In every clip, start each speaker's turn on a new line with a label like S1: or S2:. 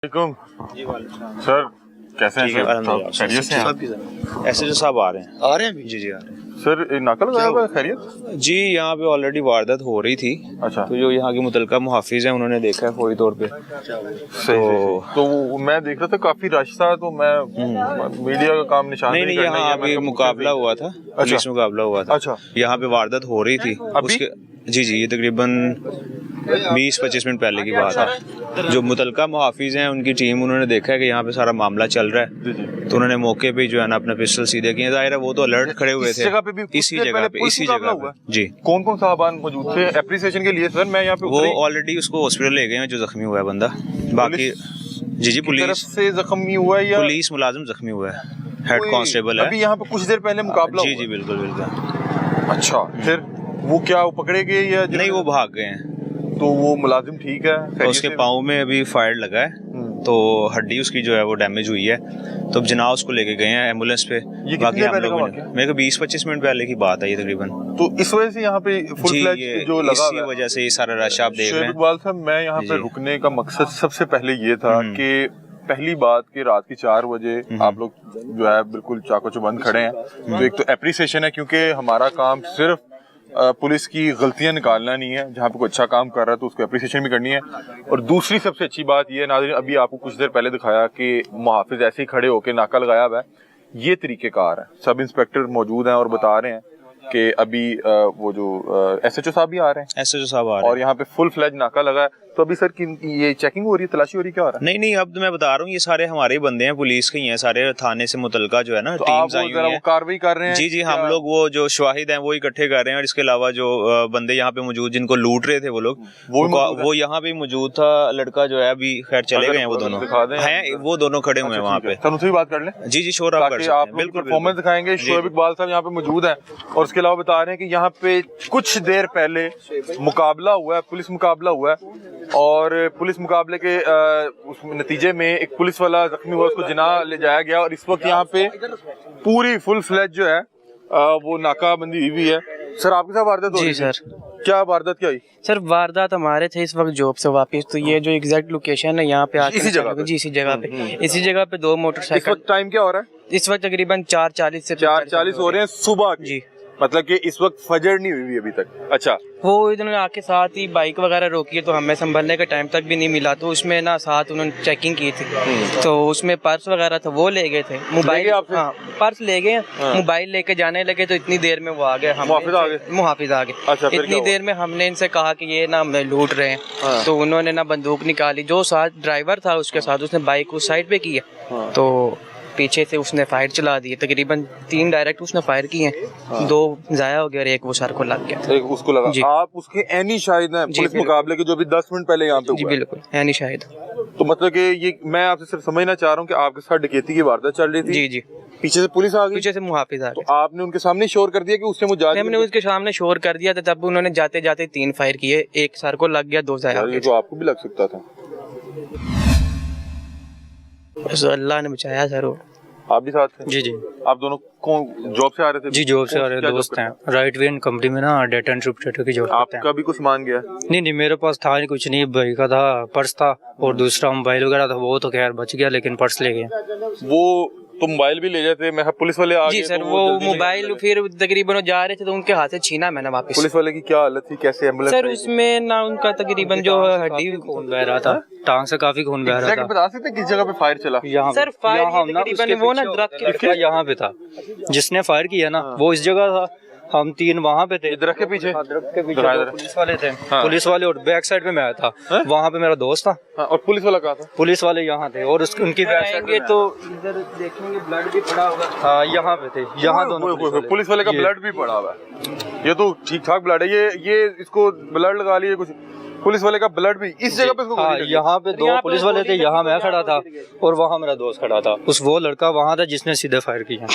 S1: Sir कैसे हैं sir? खैरियत से हैं?
S2: ऐसे जो साहब आ रहे हैं
S1: भी?
S2: जी जी आ रहे हैं
S1: सर नाका लगाया हुआ है, खैरियत?
S2: जी। यहाँ पे ऑलरेडी वारदात हो रही थी।
S1: अच्छा।
S2: तो जो यहाँ के मुतलका मुहाफिज हैं उन्होंने देखा है फौरी तौर पे।
S1: तो मैं देख रहा था काफी रश था, तो मैं मीडिया का काम निशान
S2: नहीं यहाँ अभी मुकाबला हुआ था। पुलिस मुकाबला हुआ था।
S1: अच्छा।
S2: यहाँ पे वारदात हो रही थी उसके। जी ये तकरीबन 20-25 मिनट पहले की बात है। जो मुतलका मुहाफिज हैं उनकी टीम उन्होंने देखा है कि यहाँ पे सारा मामला चल रहा है, तो उन्होंने मौके पे जो है ना अपना पिस्टल सीधे किए। जाहिर है वो तो अलर्ट खड़े हुए थे इसी जगह पे। जी
S1: कौन कौन साहबान मौजूद थे एप्रिसिएशन के लिए? सर मैं यहाँ पे
S2: वो ऑलरेडी उसको हॉस्पिटल ले गए हैं जो जख्मी हुआ है बंदा। बाकी जी पुलिस
S1: से जख्मी हुआ है या
S2: पुलिस मुलाजिम जख्मी हुआ है, हेड कांस्टेबल है।
S1: अभी यहाँ पे कुछ देर पहले मुकाबला
S2: जी बिल्कुल।
S1: अच्छा, फिर वो क्या वो पकड़े गए या
S2: नहीं? वो भाग गए हैं।
S1: तो वो मुलाजिम ठीक है?
S2: तो उसके पाँव में अभी फायर लगा है, तो हड्डी उसकी जो है वो डैमेज हुई है। तो अब जनाब उसको लेके गए हैं एम्बुलेंस पे। बाकी हम लोग मेरे को 20-25 मिनट पहले की बात है ये तकरीबन।
S1: तो इस वजह से यहाँ पे फुल फ्लैज जो लगा
S2: इसी वजह से ये सारा रश आप देख रहे हैं।
S1: इकबाल साहब, मैं यहाँ पे रुकने का मकसद सबसे पहले ये था कि पहली बात कि रात की 4 बजे आप लोग जो है बिल्कुल चाको चौबंद खड़े हैं। तो एक तो एप्रिसिएशन है, क्योंकि हमारा काम सिर्फ पुलिस की गलतियां निकालना नहीं है। जहाँ पे कोई अच्छा काम कर रहा है तो उसको एप्रिसिएशन भी करनी है। और दूसरी सबसे अच्छी बात ये नाज़रीन, अभी आपको कुछ देर पहले दिखाया कि मुहाफिज ऐसे ही खड़े होकर नाका लगाया हुआ है। ये तरीक़ेकार है। सब इंस्पेक्टर मौजूद हैं और बता रहे हैं कि अभी वो जो SHO साहब भी आ रहे हैं।
S2: SHO साहब आ रहे हैं
S1: और यहाँ पे फुल फ्लैज नाका लगा है। तो अभी सर ये चेकिंग हो रही है, तलाशी हो रही है, क्या हो रहा है?
S2: नहीं अब तो मैं बता रहा हूँ ये सारे हमारे ही बंदे हैं, पुलिस के ही हैं सारे। थाने से मुतलका जो है ना
S1: तो
S2: टीम्स आई हुई हैं,
S1: कार्रवाई कर रहे हैं।
S2: जी हम लोग वो जो शवाहिद हैं वो इकट्ठे कर रहे हैं। और इसके अलावा जो बंदे यहाँ पे मौजूद जिनको लूट रहे थे वो लोग वो यहाँ पे मौजूद था। लड़का जो है अभी खैर चले गए हैं, वो दोनों हैं, वो दोनों खड़े हुए हैं वहाँ पे।
S1: सर उनसे भी बात कर लें।
S2: जी शोर आप कर सकते हैं,
S1: बिल्कुल परफॉर्मेंस दिखाएंगे। शोएब इकबाल साहब यहाँ पे मौजूद हैं और उसके अलावा बता रहे हैं कि यहाँ पे कुछ देर पहले मुकाबला हुआ है, पुलिस मुकाबला हुआ है। और पुलिस मुकाबले के उस नतीजे में एक पुलिस वाला जख्मी हुआ, उसको जिना ले जाया गया। और इस वक्त यहाँ पे पूरी फुल फ्लैज जो है वो नाकाबंदी हुई है। सर आपके साथ वारदात हो रही?
S3: जी सर।
S1: क्या वारदात क्या हुई?
S3: सर वारदात हमारे थे इस वक्त जॉब से वापस। तो ये जो एग्जैक्ट लोकेशन है यहाँ पे आके
S1: इसी जगह पे?
S3: जी इसी जगह पे। इसी जगह पे 2 मोटरसाइकिल।
S1: इस वक्त टाइम क्या हो रहा है?
S3: इस वक्त तकरीबन 4:40 से
S1: 4:40 हो रहे हैं सुबह के।
S3: जी
S1: मतलब कि इस वक्त फजर नहीं हुई अभी तक। अच्छा।
S3: वो इन्होंने आके साथ ही बाइक वगैरह रोकी है, तो हमें संभलने का टाइम तक भी नहीं मिला। तो उसमें ना साथ उन्होंने चेकिंग की थी, तो उसमें पर्स वगैरह था वो ले गए थे। मोबाइल हाँ पर्स ले गए। मोबाइल लेके जाने लगे तो इतनी देर में वो आ गए, मुहाफिज आ गए।
S1: अच्छा,
S3: इतनी देर में हमने इनसे कहा कि ये ना हमें लूट रहे हैं। तो उन्होंने ना बंदूक निकाली। जो साथ ड्राइवर था उसके साथ उसने बाइक उस साइड पे की है, तो पीछे से उसने फायर चला दी। तकरीबन 3 डायरेक्ट उसने फायर किए हैं। 2 जाया हो गया और एक वो सर को लग गया।
S1: एक उसको लगा। आप उसके एनी शाहिद हैं पुलिस मुकाबले के जो भी 10 मिनट पहले यहाँ पे हुआ?
S3: जी बिल्कुल एनी शाहिद।
S1: तो मतलब कि ये मैं आपसे सिर्फ समझना चाह रहा हूँ कि आपके साथ डकैती की वारदात चल रही थी।
S3: जी
S1: पीछे से पुलिस आ गई,
S3: पीछे से मुहाफिज आ गए।
S1: तो आपने उनके सामने शोर कर दिया कि उससे मुझे
S3: हमने उसके सामने शोर कर दिया था। तब उन्होंने जाते जाते 3 फायर किए, एक सर को लग गया, 2 जाया।
S1: ये तो आपको भी लग सकता था।
S3: बस अल्लाह ने बचाया सर।
S1: आप भी साथ थे?
S4: जी
S1: आप दोनों कौन जॉब से आ रहे थे?
S4: जी जॉब से आ रहे दोस्त हैं। राइट वेन कंपनी में ना डेटा एंट्री ऑपरेटर की जॉब करते हैं।
S1: आपका भी कुछ सामान गया?
S4: नहीं मेरे पास था नहीं कुछ नहीं। भाई का था, पर्स था और दूसरा मोबाइल वगैरह था। वो तो खैर बच गया, लेकिन पर्स ले गए।
S1: वो तो मोबाइल भी ले जाते। मैं पुलिस वाले आ गए।
S3: जी सर, वो मोबाइल फिर तकरीबन जा रहे थे तो उनके हाथ से छीना मैंने वापस।
S1: पुलिस वाले की क्या हालत थी, कैसे एम्बुलेंस?
S3: सर उसमें ना उनका तकरीबन जो हड्डी
S4: खून बह रहा था, टांग से काफी खून बह रहा था।
S1: बता सकते किस जगह पे फायर चला?
S4: यहाँ
S3: सर फायर तकरीबन वो ना दरख्त के
S4: यहाँ पे था जिसने फायर किया ना, वो इस जगह था। हम 3 वहाँ पे थे,
S1: दरख्त के पीछे।
S4: पुलिस वाले थे। पुलिस वाले और बैक साइड पे मैं आया था। वहाँ पे मेरा दोस्त था।
S1: और पुलिस वाला कहाँ था?
S4: पुलिस वाले यहाँ थे और उनकी बैक साइड पे
S3: तो इधर देखेंगे ब्लड भी पड़ा होगा।
S4: हाँ यहाँ पे थे। यहाँ दोनों
S1: पुलिस वाले का ब्लड भी पड़ा हुआ है। ये तो ठीक ठाक ब्लड है। ये इसको ब्लड लगा लिए कुछ। पुलिस वाले का ब्लड भी इस जगह पे?
S4: हाँ यहाँ पे 2 पुलिस वाले थे। यहाँ मैं खड़ा था और वहाँ मेरा दोस्त खड़ा था। वो लड़का वहाँ था जिसने सीधे फायर किया।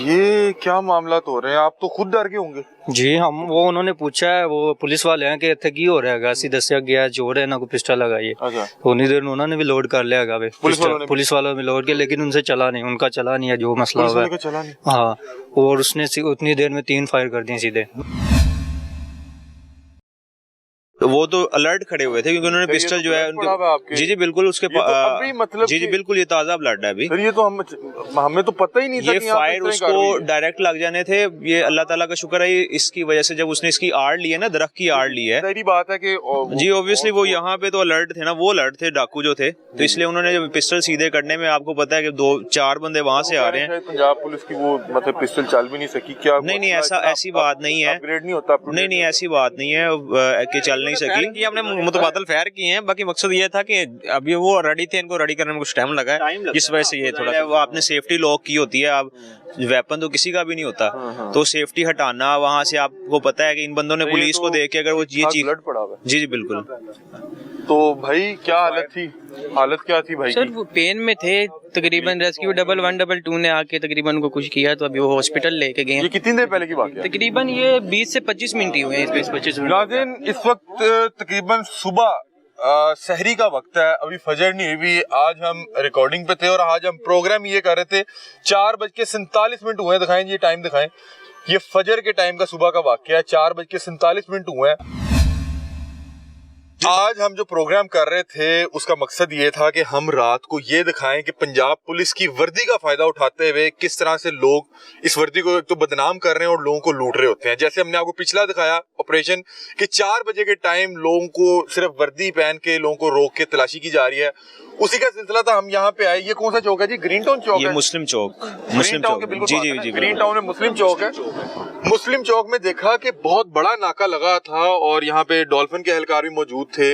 S1: ये क्या मामला तो हो रहे हैं? आप तो खुद डर के होंगे।
S4: जी वो उन्होंने पूछा है, वो पुलिस वाले हैं कि इतने की हो रहेगा, सीधे दसिया गया चोर है ना कोई पिस्टल लगाइए।
S1: अच्छा।
S4: तो उन्हीं देर उन्होंने भी लोड कर लिया पुलिस वालों ने लोड किया, लेकिन उनसे चला नहीं, उनका चला नहीं है जो मसला हुआ है। हाँ और उसने उतनी देर में 3 फायर कर दिए सीधे।
S2: वो तो अलर्ट खड़े हुए थे क्योंकि उन्होंने पिस्टल जो है उनके जी बिल्कुल उसके
S1: मतलब
S2: जी बिल्कुल ये ताज़ा ब्लड है अभी।
S1: सर ये तो हमें तो पता ही नहीं था
S2: ये
S1: कि
S2: फायर उसको डायरेक्ट लग जाने थे। ये अल्लाह ताला का शुक्र है इसकी वजह से जब उसने इसकी आड़ ली है ना, दरख्त की आड़ ली है।
S1: सही बात है कि
S2: जी ऑब्वियसली वो यहाँ पे तो अलर्ट थे ना, वो अलर्ट थे डाकू जो थे, तो इसलिए उन्होंने जब पिस्टल सीधे करने में आपको पता है कि 2-4 बंदे वहां से आ रहे हैं।
S1: पंजाब पुलिस की वो मतलब पिस्टल चल भी नहीं सकी क्या?
S2: नहीं ऐसी बात नहीं है,
S1: अपग्रेड नहीं होता।
S2: नहीं ऐसी बात नहीं है कि चल नहीं सकी।
S5: हमने मुतबादल फायर किए हैं, बाकी मकसद ये था कि अभी वो रेडी थे, इनको रेडी करने में कुछ टाइम लगा है, जिस वजह से ये थोड़ा
S2: वो आपने सेफ्टी लॉक की होती है, आप वेपन तो किसी का भी नहीं होता, तो सेफ्टी हटाना वहां से आपको पता है कि इन बंदों ने पुलिस को देख के अगर वो ये चीज
S1: ब्लड पड़ा हुआ है।
S2: जी बिल्कुल।
S1: तो भाई क्या हालत क्या थी भाई?
S3: सर वो पेन में थे तकरीबन। रेस्क्यू 112 ने आके तकरीबन उनको कुछ किया, तो अभी वो हॉस्पिटल लेके गए।
S1: ये कितनी देर पहले की बात है?
S3: तकरीबन ये 20 से 25 मिनट ही हुए हैं। 20-25 मिनट।
S1: नाज़रीन इस वक्त तकरीबन सुबह सहरी का वक्त है, अभी फजर नहीं हुई। आज हम रिकॉर्डिंग पे थे और आज हम प्रोग्राम ये कर रहे थे। 4:47 हुए, दिखाएं ये टाइम दिखाएं। ये फजर के टाइम का सुबह का वाकया है, 4:47 हुए हैं। आज हम जो प्रोग्राम कर रहे थे उसका मकसद ये था कि हम रात को ये दिखाएं कि पंजाब पुलिस की वर्दी का फायदा उठाते हुए किस तरह से लोग इस वर्दी को एक तो बदनाम कर रहे हैं और लोगों को लूट रहे होते हैं। जैसे हमने आपको पिछला दिखाया ऑपरेशन कि 4 बजे के टाइम लोगों को सिर्फ वर्दी पहन के लोगों को रोक के तलाशी की जा रही है, उसी का सिलसिला था। हम यहाँ पे आए। ये कौन सा चौक है जी? ग्रीन टाउन चौक है।
S2: मुस्लिम चौक
S1: जी ग्रीन टाउन में मुस्लिम चौक है। मुस्लिम चौक में देखा कि बहुत बड़ा नाका लगा था और यहाँ पे डॉल्फिन के एहलकार भी मौजूद थे।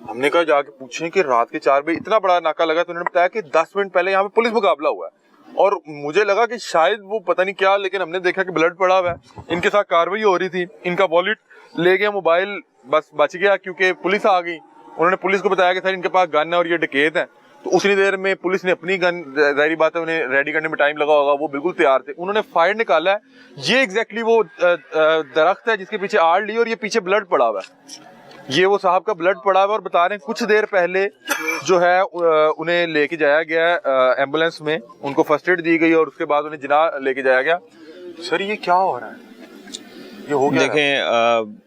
S1: हमने कहा जाके पूछें कि रात के 4 बजे इतना बड़ा नाका लगा, तो उन्होंने बताया कि 10 मिनट पहले यहाँ पे पुलिस मुकाबला हुआ है। और मुझे लगा कि शायद वो पता नहीं क्या, लेकिन हमने देखा कि ब्लड पड़ा हुआ है। इनके साथ कार्रवाई हो रही थी, इनका वॉलेट ले गया, मोबाइल बस बच गया क्योंकि पुलिस आ गई। उन्होंने पुलिस को बताया कि सर इनके पास गन है और ये डकैत है। तो उतनी देर में पुलिस ने अपनी गन, जाहिर बात है उन्हें रेडी करने में टाइम लगा होगा, वो बिल्कुल तैयार थे। उन्होंने फायर निकाला है। ये एग्जैक्टली वो दरख्त है जिसके पीछे आड़ ली और ये पीछे ब्लड पड़ा हुआ है। ये वो साहब का ब्लड पड़ा हुआ और बता रहे हैं कुछ देर पहले जो है उन्हें लेके जाया गया एम्बुलेंस में, उनको फर्स्ट एड दी गई और उसके बाद उन्हें जिना लेके जाया गया। सर ये क्या हो रहा है? ये हो गया?
S2: देखें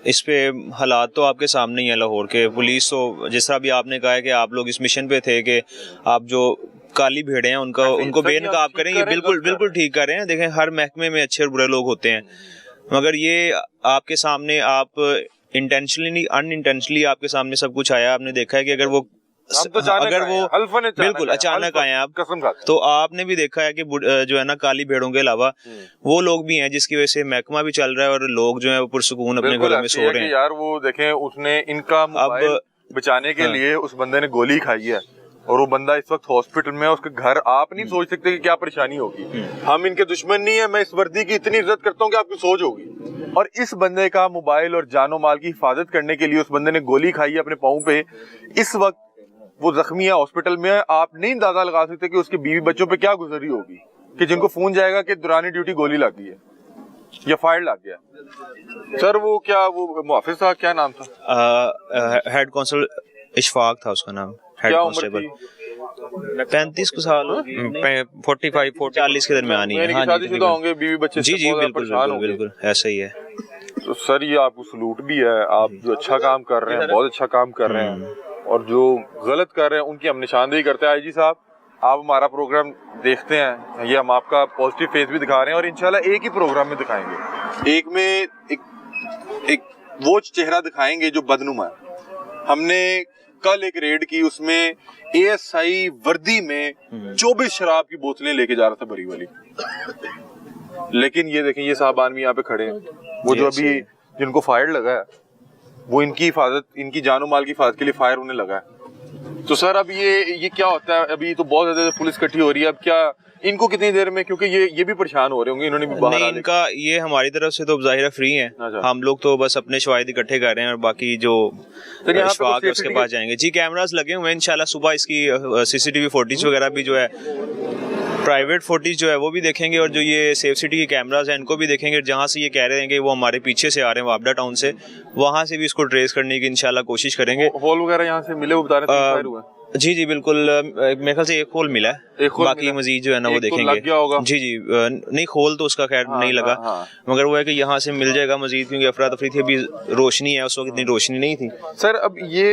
S2: इस पे हालात तो आपके सामने ही है लाहौर के। पुलिस तो जिस तरह भी आपने कहा है कि आप लोग इस मिशन पे थे कि आप जो काली भेड़े हैं उनको बेनकाब करें, ये बिल्कुल ठीक कर रहे हैं। देखें हर महकमे में अच्छे और बुरे लोग होते हैं, मगर ये आपके सामने आप इंटेंशनली अनइंटेंशनली आपके सामने सब कुछ आया। आपने देखा है कि अगर वो बिल्कुल अचानक आए आप, तो आपने भी देखा है कि जो है ना काली भेड़ों के अलावा वो लोग भी हैं जिसकी वजह से महकमा भी चल रहा है और लोग जो है वो पुरसुकून अपने घरों में सो रहे हैं।
S1: यार वो देखें उसने इनका मोबाइल बचाने के लिए उस बंदे ने गोली खाई है और वो बंदा इस वक्त हॉस्पिटल में है। उसके घर आप नहीं सोच सकते कि क्या परेशानी होगी। हम इनके दुश्मन नहीं है, मैं इस वर्दी की इतनी इज्जत करता हूँ कि आपकी सोच होगी। और इस बंदे का मोबाइल और जानो माल की हिफाजत करने के लिए उस बंदे ने गोली खाई है अपने पाँव पे। इस वक्त वो जख्मी है हॉस्पिटल में। आप नहीं अंदाजा लगा सकते कि उसके बीवी बच्चों पे क्या गुजरी होगी कि जिनको फोन जाएगा कि दौरान ड्यूटी गोली लग गई है या फायर लग गया। सर वो क्या वो मुहाफिज साहब क्या नाम था?
S2: हेड कांस्टेबल इशफाक था उसका नाम। हेड कांस्टेबल 35 साल 45-40 के दरमियान ही है। हाँ
S1: शादीशुदा होंगे, बीवी बच्चे?
S2: जी बिल्कुल ऐसा ही है।
S1: तो सर ये आपको सलूट भी है, आप जो अच्छा काम कर रहे हैं बहुत अच्छा काम कर रहे हैं और जो गलत कर रहे हैं उनकी हम निशानदेही करते हैं। आईजी साहब आप हमारा प्रोग्राम देखते हैं, ये हम आपका पॉजिटिव फेस भी दिखा रहे हैं और इंशाल्लाह एक ही प्रोग्राम में दिखाएंगे। एक में एक वो चेहरा दिखाएंगे जो बदनुमा है। हमने कल एक रेड की, उसमें एएसआई वर्दी में 24 शराब की बोतलें लेके जा रहा था भरी वाली। लेकिन ये देखें ये साहब आदमी यहाँ पे खड़े हैं, वो जो अभी जिनको फायर लगा है वो इनकी हिफाजत, इनकी जानो माल की हिफाजत के लिए फायर उन्हें लगा है। तो सर अब ये क्या होता है? अभी तो बहुत ज्यादा पुलिस इकट्ठी हो रही है, अब क्या इनको कितनी देर में, क्योंकि ये भी परेशान हो रहे होंगे, इन्होंने भी बाहर
S2: नहीं इनका ये हमारी तरफ से तो जाहिर फ्री है। हम लोग तो बस अपने शवाहिद इकट्ठे कर रहे हैं और बाकी जो इशफाक है उसके पास जाएंगे। जी कैमरास लगे हुए हैं, इंशाल्लाह सुबह इसकी सीसीटीवी फुटेज वगैरह भी जो है प्राइवेट फुटेज जो है वो भी देखेंगे और जो ये सेफ सिटी के कैमरास हैं इनको भी देखेंगे। जहाँ से ये कह रहे हैं कि वो हमारे पीछे से आ रहे हैं वाबडा टाउन से, वहाँ से भी इसको ट्रेस करने की इंशाल्लाह कोशिश करेंगे।
S1: होल वगैरह यहाँ से मिले वो बता रहे थे फायर हुआ
S2: जी जी बिल्कुल, मेरे ख्याल से एक होल मिला है,
S1: एक होल
S2: बाकी
S1: मिला।
S2: मजीद जो है ना वो
S1: एक तो
S2: देखेंगे।
S1: लग गया होगा।
S2: जी जी, नहीं खोल तो उसका खैर नहीं लगा, मगर वो है कि यहाँ से मिल जाएगा मजीद, क्योंकि अफरा तफरी थी, अभी रोशनी है, उस वक्त इतनी रोशनी नहीं थी।
S1: सर अब ये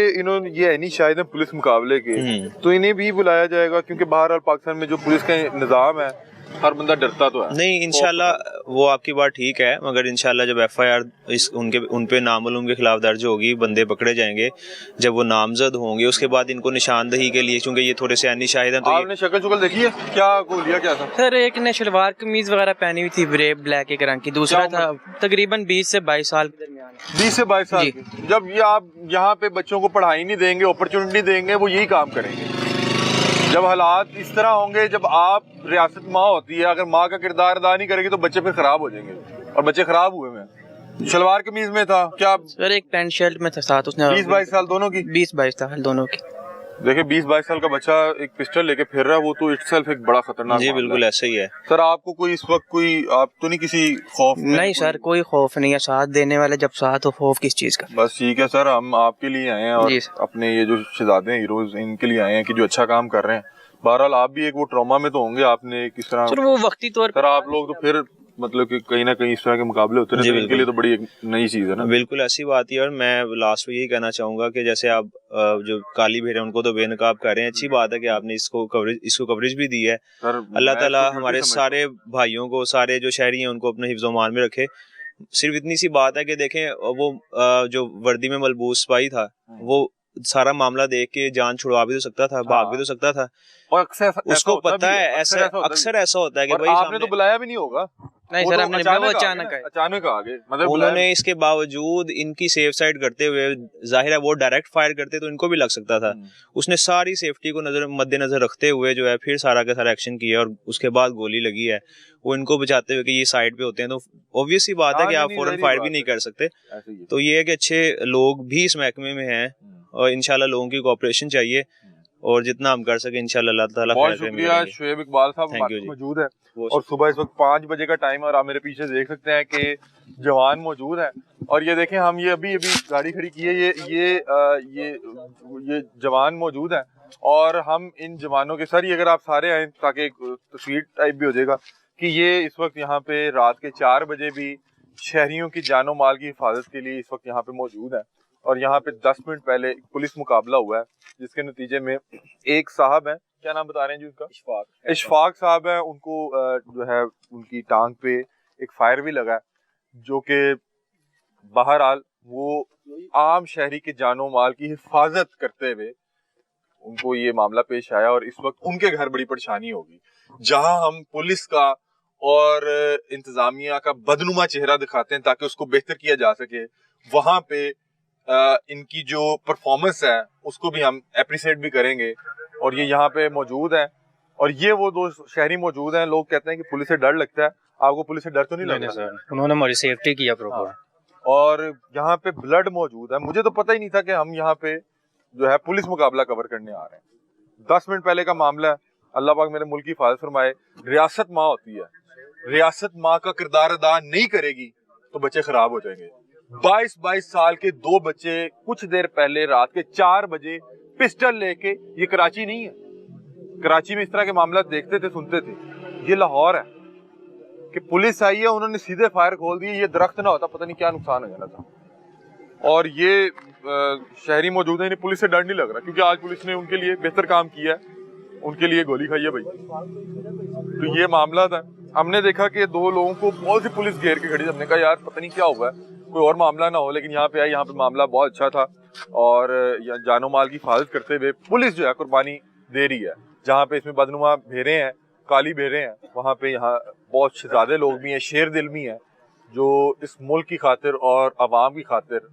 S1: है नहीं शायद पुलिस मुकाबले के, तो इन्हें भी बुलाया जाएगा, क्योंकि बहरहाल पाकिस्तान में जो पुलिस का निज़ाम है हर बंदा डरता तो है।
S2: नहीं इंशाल्लाह वो आपकी बात ठीक है, मगर इंशाल्लाह जब FIR उन पे नामालूम के खिलाफ दर्ज होगी, बंदे पकड़े जाएंगे, जब वो नामजद होंगे उसके बाद इनको निशानदही के लिए, क्योंकि ये थोड़े से अन्य शाहिद हैं, तो
S1: आपने शक्ल शुक्ल देखी है क्या, को लिया क्या था?
S3: सर एक ने शलवार कमीज वगैरह पहनी हुई थी ब्लैक एक रंग की, दूसरा था तकरीबन 20 से 22 साल के दरमियान।
S1: 20 से 22 साल की। जब ये आप यहाँ पे बच्चों को पढ़ाई नहीं देंगे, अपॉर्चुनिटी देंगे, वो यही काम करेंगे। जब हालात इस तरह होंगे, जब आप रियासत माँ होती है, अगर माँ का किरदार अदा नहीं करेगी तो बच्चे फिर खराब हो जाएंगे, और बच्चे खराब हुए में। शलवार कमीज में था क्या?
S3: सर एक पैंट शर्ट में था साथ उसने।
S1: 20-22 साल दोनों की?
S3: 20-22 साल दोनों की।
S1: देखिए 20-22 साल का बच्चा एक पिस्टल लेके फिर रहा है, वो तो इटसेल्फ एक बड़ा खतरनाक
S2: जी
S1: मामला
S2: बिल्कुल
S1: है।
S2: ऐसा ही है।
S1: सर आपको कोई इस वक्त आप तो नहीं किसी खौफ में?
S3: नहीं सर कोई खौफ नहीं है, साथ देने वाले जब साथ हो, खौफ किस चीज का।
S1: बस ठीक है सर, हम आपके लिए आए हैं और अपने ये जो शहजादे हैं, हीरोज, इनके लिए आए हैं कि जो अच्छा काम कर रहे हैं। बहरहाल आप भी एक वो ट्रॉमा में तो होंगे, आपने किस तरह
S3: सर वो वक्ती तौर
S1: पर आप लोग तो फिर मतलब कि कहीं ना कहीं इस तरह के मुकाबले होते हैं, इनके लिए तो बड़ी एक नई चीज है ना।
S2: बिल्कुल ऐसी बात है, और मैं लास्ट में यही कहना चाहूंगा कि जैसे आप जो काली भेड़ है उनको तो बेनकाब कर रहे हैं, अच्छी बात है कि आपने इसको कवरेज भी दी है। अल्लाह ताला हमारे सारे भाइयों को, सारे जो शहरी हैं उनको अपने हिफ्ज़-ओ-मान में रखे। सिर्फ इतनी सी बात है कि देखें वो जो वर्दी में मलबूस सिपाही था, वो सारा मामला देख के जान छुड़वा भी तो सकता था, भाग भी तो सकता था,
S1: और अक्सर
S2: उसको पता है अक्सर ऐसा होता है कि भाई
S1: आपने तो बुलाया भी नहीं होगा।
S3: नहीं सर, हमने
S1: अचानक आ गए, मतलब
S2: उन्होंने इसके बावजूद इनकी सेफ साइड करते हुए, जाहिर है वो डायरेक्ट फायर करते तो इनको भी लग सकता था, उसने सारी सेफ्टी को मद्देनजर रखते हुए जो है फिर सारा का सारा एक्शन किया, और उसके बाद गोली लगी है, वो इनको बचाते हुए कि ये साइड पे होते हैं, तो ऑब्वियस सी बात है कि आप फौरन फायर भी नहीं कर सकते। तो ये है कि अच्छे लोग भी इस महकमे में हैं, और इंशाल्लाह लोगों की कोऑपरेशन चाहिए, और जितना हम कर सके इंशाल्लाह अल्लाह ताला खैर करेंगे।
S1: बहुत शुक्रिया शुएब इकबाल साहब मौजूद है, और सुबह इस वक्त 5 बजे का टाइम है, और आप मेरे पीछे देख सकते हैं कि जवान मौजूद है। और ये देखें, हम ये अभी गाड़ी खड़ी की है, ये जवान मौजूद है, और हम इन जवानों के सर ही अगर आप सारे आए ताकि एक तस्वीर टाइप भी हो जाएगा कि ये इस वक्त यहाँ पे रात के 4 बजे भी शहरियों की जानो माल की हिफाजत के लिए इस वक्त यहाँ पे मौजूद है। और यहाँ पे 10 मिनट पहले पुलिस मुकाबला हुआ है, जिसके नतीजे में एक साहब हैं, क्या नाम बता रहे हैं जी उनका? इशफाक साहब हैं, उनको जो है उनकी टांग पे एक फायर भी लगा है, जो कि बहरहाल वो आम शहरी के जानो माल की हिफाजत करते हुए उनको ये मामला पेश आया, और इस वक्त उनके घर बड़ी परेशानी होगी। जहां हम पुलिस का और इंतजामिया का बदनुमा चेहरा दिखाते हैं ताकि उसको बेहतर किया जा सके, वहां पे इनकी जो परफॉर्मेंस है उसको भी हम अप्रिशिएट भी करेंगे। और ये यहाँ पे मौजूद है, और ये वो 2 शहरी मौजूद हैं। लोग कहते हैं कि पुलिस से डर लगता है, आपको पुलिस से डर तो नहीं लगता?
S4: सर उन्होंने हमारी सेफ्टी किया प्रॉपर।
S1: और यहाँ पे ब्लड मौजूद है, मुझे तो पता ही नहीं था कि हम यहाँ पे जो है पुलिस मुकाबला कवर करने आ रहे हैं। 10 मिनट पहले का मामला है। अल्लाह पाक मेरे मुल्क की हिफाजत फरमाए। रियासत माँ होती है, रियासत माँ का किरदार अदा नहीं करेगी तो बच्चे खराब हो जाएंगे। 22 साल के 2 बच्चे कुछ देर पहले रात के 4 बजे पिस्टल लेके, ये कराची नहीं है, कराची में इस तरह के मामला देखते थे, सुनते थे, ये लाहौर है कि पुलिस आई है, उन्होंने सीधे फायर खोल दिए। ये दरख्त ना होता पता नहीं क्या नुकसान हो जाना था। और ये शहरी मौजूद है, इन्हें पुलिस से डर नहीं लग रहा, क्योंकि आज पुलिस ने उनके लिए बेहतर काम किया है, उनके लिए गोली खाई है भाई। तो ये मामला था। हमने देखा कि 2 लोगों को बहुत सी पुलिस घेर के खड़ी, हमने कहा यार पता नहीं क्या हुआ है, कोई और मामला ना हो, लेकिन यहाँ पे आए, यहाँ पे मामला बहुत अच्छा था, और जानो माल की हिफाजत करते हुए पुलिस जो है कुर्बानी दे रही है। जहाँ पे इसमें बदनुमा भेड़े हैं, काली भेड़े हैं, वहाँ पे यहाँ बहुत शहजादे लोग भी हैं, शेर दिल भी हैं, जो इस मुल्क की खातिर और अवाम की खातिर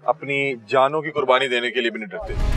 S1: अपनी जानों की कुर्बानी देने के लिए भी नहीं डरते।